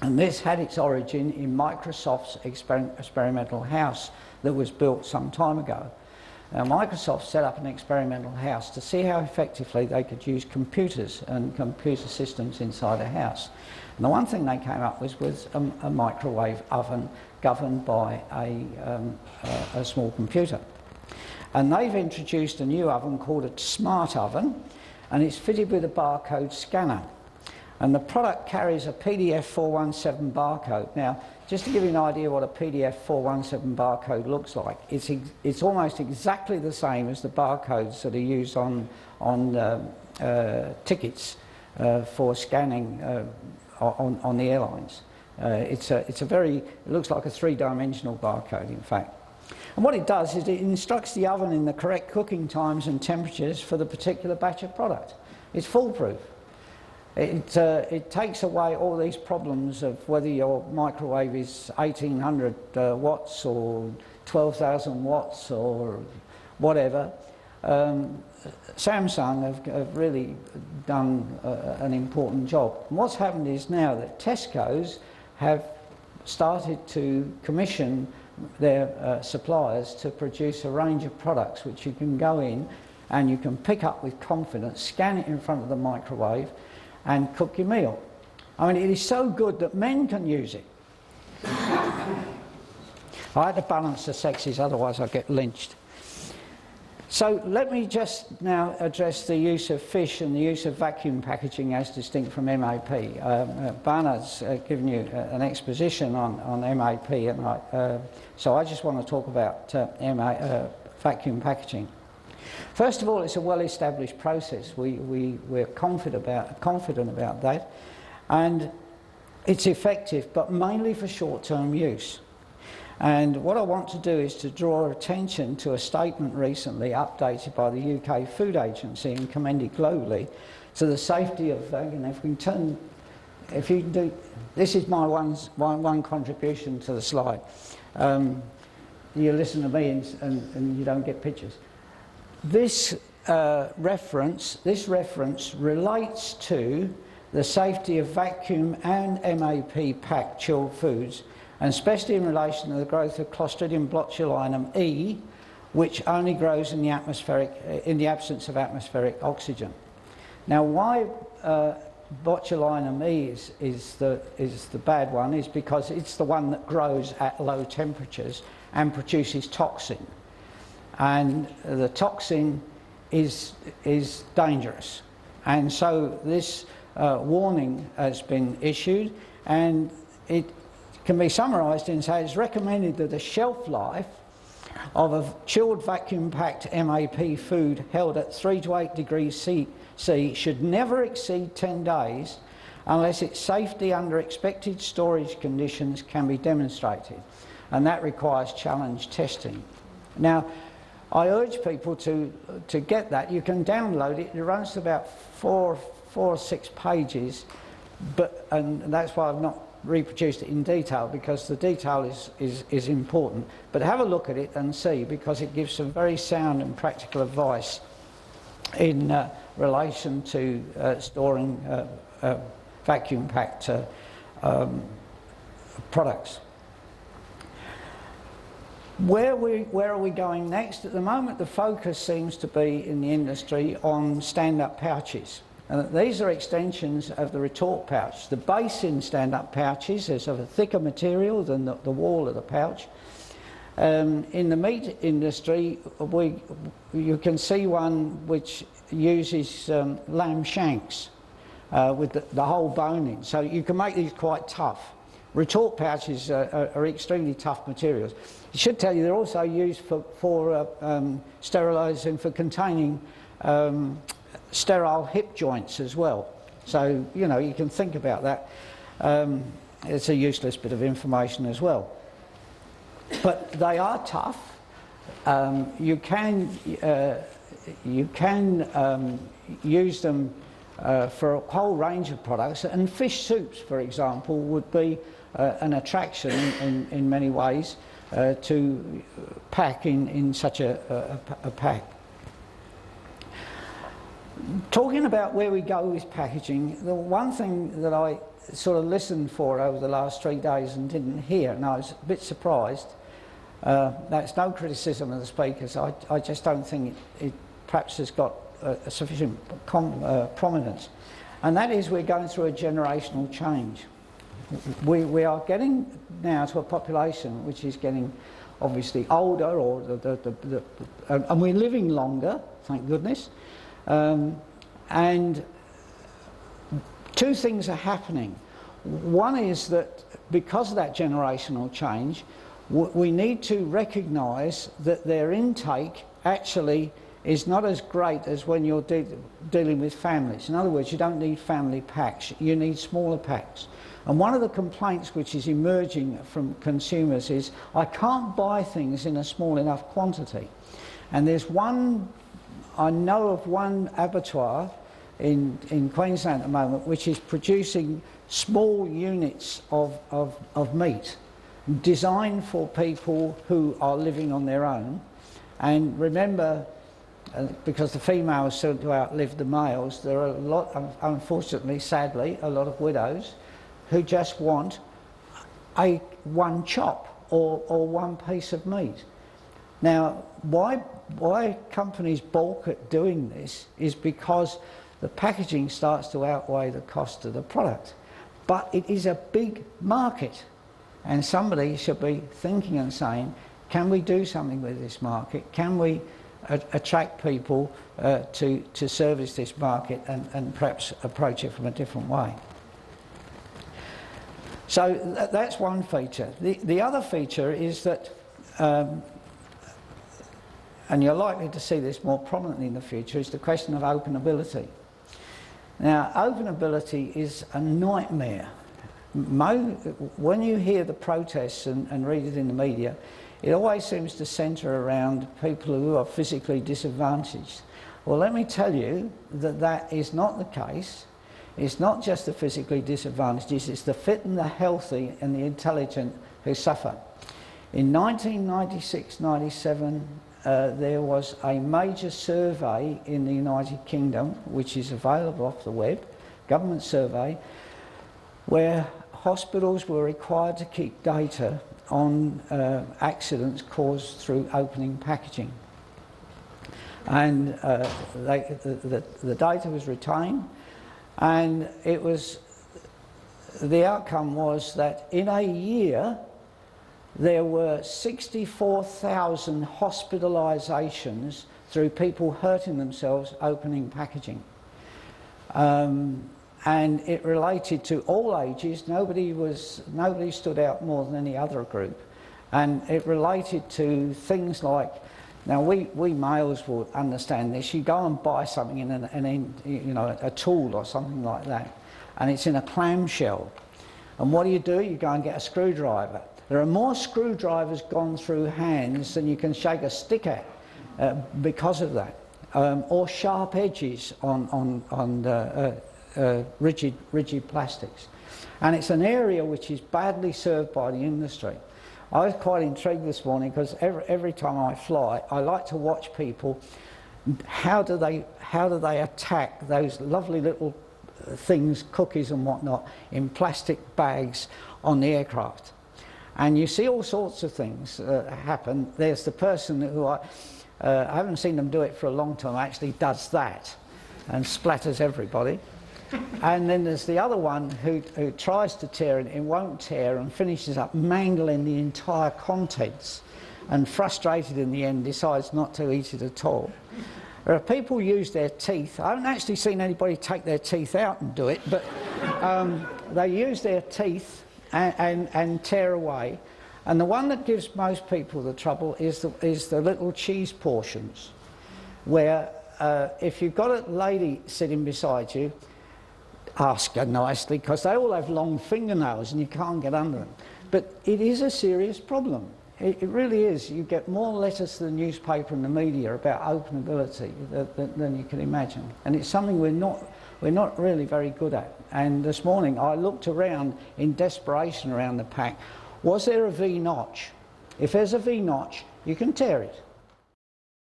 And this had its origin in Microsoft's experimental house that was built some time ago. Now, Microsoft set up an experimental house to see how effectively they could use computers and computer systems inside a house. And the one thing they came up with was a microwave oven governed by a small computer. And they've introduced a new oven called a smart oven, and it's fitted with a barcode scanner. And the product carries a PDF 417 barcode. Now, just to give you an idea what a PDF 417 barcode looks like, it's almost exactly the same as the barcodes that are used on tickets for scanning on the airlines. It looks like a three-dimensional barcode, in fact. And what it does is it instructs the oven in the correct cooking times and temperatures for the particular batch of product. It's foolproof. It takes away all these problems of whether your microwave is 1800 watts or 12,000 watts or whatever. Samsung have really done an important job. And what's happened is now that Tesco's have started to commission their suppliers to produce a range of products which you can go in and you can pick up with confidence, scan it in front of the microwave and cook your meal. I mean, it is so good that men can use it. I had to balance the sexes, otherwise I'd get lynched. So let me just now address the use of fish and the use of vacuum packaging as distinct from MAP. Bernard's given you an exposition on MAP, and so I just want to talk about vacuum packaging. First of all, it's a well-established process. We're confident about that, and it's effective, but mainly for short-term use. And what I want to do is to draw attention to a statement recently updated by the UK Food Agency and commended globally to the safety of, and if we can do, this is my one contribution to the slide. You listen to me and you don't get pictures. This reference relates to the safety of vacuum and MAP packed chilled foods, and especially in relation to the growth of Clostridium botulinum E, which only grows in the absence of atmospheric oxygen. Now, why botulinum E is the bad one is because it's the one that grows at low temperatures and produces toxin. And the toxin is dangerous. And so this warning has been issued, and it can be summarised in saying it's recommended that the shelf life of a chilled vacuum-packed MAP food held at 3 to 8 degrees C should never exceed 10 days unless its safety under expected storage conditions can be demonstrated. And that requires challenge testing. Now, I urge people to get that. You can download it. It runs to about 4 or 6 pages, and that's why I've not reproduced it in detail, because the detail is important. But have a look at it and see, because it gives some very sound and practical advice in relation to storing vacuum-packed products. Where are we going next? At the moment, the focus seems to be in the industry on stand-up pouches. These are extensions of the retort pouch. The base in stand-up pouches is of a thicker material than the wall of the pouch. In the meat industry, you can see one which uses lamb shanks with the whole bone in. So you can make these quite tough. Retort pouches are extremely tough materials. It should tell you they're also used for sterilising, for containing sterile hip joints as well. So, you know, you can think about that. It's a useless bit of information as well. But they are tough. You can use them for a whole range of products, and fish soups, for example, would be an attraction in many ways to pack in such a pack. Talking about where we go with packaging, the one thing that I sort of listened for over the last 3 days and didn't hear, and I was a bit surprised. That's no criticism of the speakers. I just don't think it perhaps has got a sufficient prominence. And that is, we're going through a generational change. We are getting now to a population which is getting obviously older, or and we're living longer, thank goodness. And two things are happening. One is that because of that generational change, we need to recognise that their intake actually is not as great as when you're dealing with families. In other words, you don't need family packs, you need smaller packs. And one of the complaints which is emerging from consumers is, I can't buy things in a small enough quantity. And there's one, I know of one abattoir in Queensland at the moment which is producing small units of meat designed for people who are living on their own. And remember, because the females seem to outlive the males, there are a lot, unfortunately, sadly, a lot of widows who just want one chop or one piece of meat. Now, why companies balk at doing this is because the packaging starts to outweigh the cost of the product. But it is a big market, and somebody should be thinking and saying, can we do something with this market? Can we attract people to service this market and perhaps approach it from a different way? So that's one feature. The other feature is that, and you're likely to see this more prominently in the future, is the question of openability. Now, openability is a nightmare. When you hear the protests and read it in the media, it always seems to centre around people who are physically disadvantaged. Well, let me tell you that that is not the case. It's not just the physically disadvantaged, it's the fit and the healthy and the intelligent who suffer. In 1996-97, there was a major survey in the United Kingdom, which is available off the web, government survey, where hospitals were required to keep data on accidents caused through opening packaging. And the data was retained, and the outcome was that in a year there were 64,000 hospitalisations through people hurting themselves opening packaging. And it related to all ages. Nobody stood out more than any other group. And it related to things like, now we males will understand this. You go and buy something in a tool or something like that, and it's in a clamshell. And what do? You go and get a screwdriver. There are more screwdrivers gone through hands than you can shake a stick at because of that, or sharp edges on rigid plastics. And it's an area which is badly served by the industry. I was quite intrigued this morning because every time I fly, I like to watch people. How do they attack those lovely little things, cookies and whatnot, in plastic bags on the aircraft? And you see all sorts of things happen. There's the person who I haven't seen them do it for a long time, actually does that and splatters everybody. And then there's the other one who tries to tear it, it won't tear, and finishes up mangling the entire contents, and frustrated in the end decides not to eat it at all. There are people who use their teeth. I haven't actually seen anybody take their teeth out and do it, but they use their teeth and tear away. And the one that gives most people the trouble is the little cheese portions, where if you've got a lady sitting beside you, ask her nicely, because they all have long fingernails and you can't get under them. But it is a serious problem. It really is. You get more letters to the newspaper and the media about openability than you can imagine. And it's something we're not really very good at. And this morning I looked around in desperation around the pack. Was there a V-notch? If there's a V-notch, you can tear it.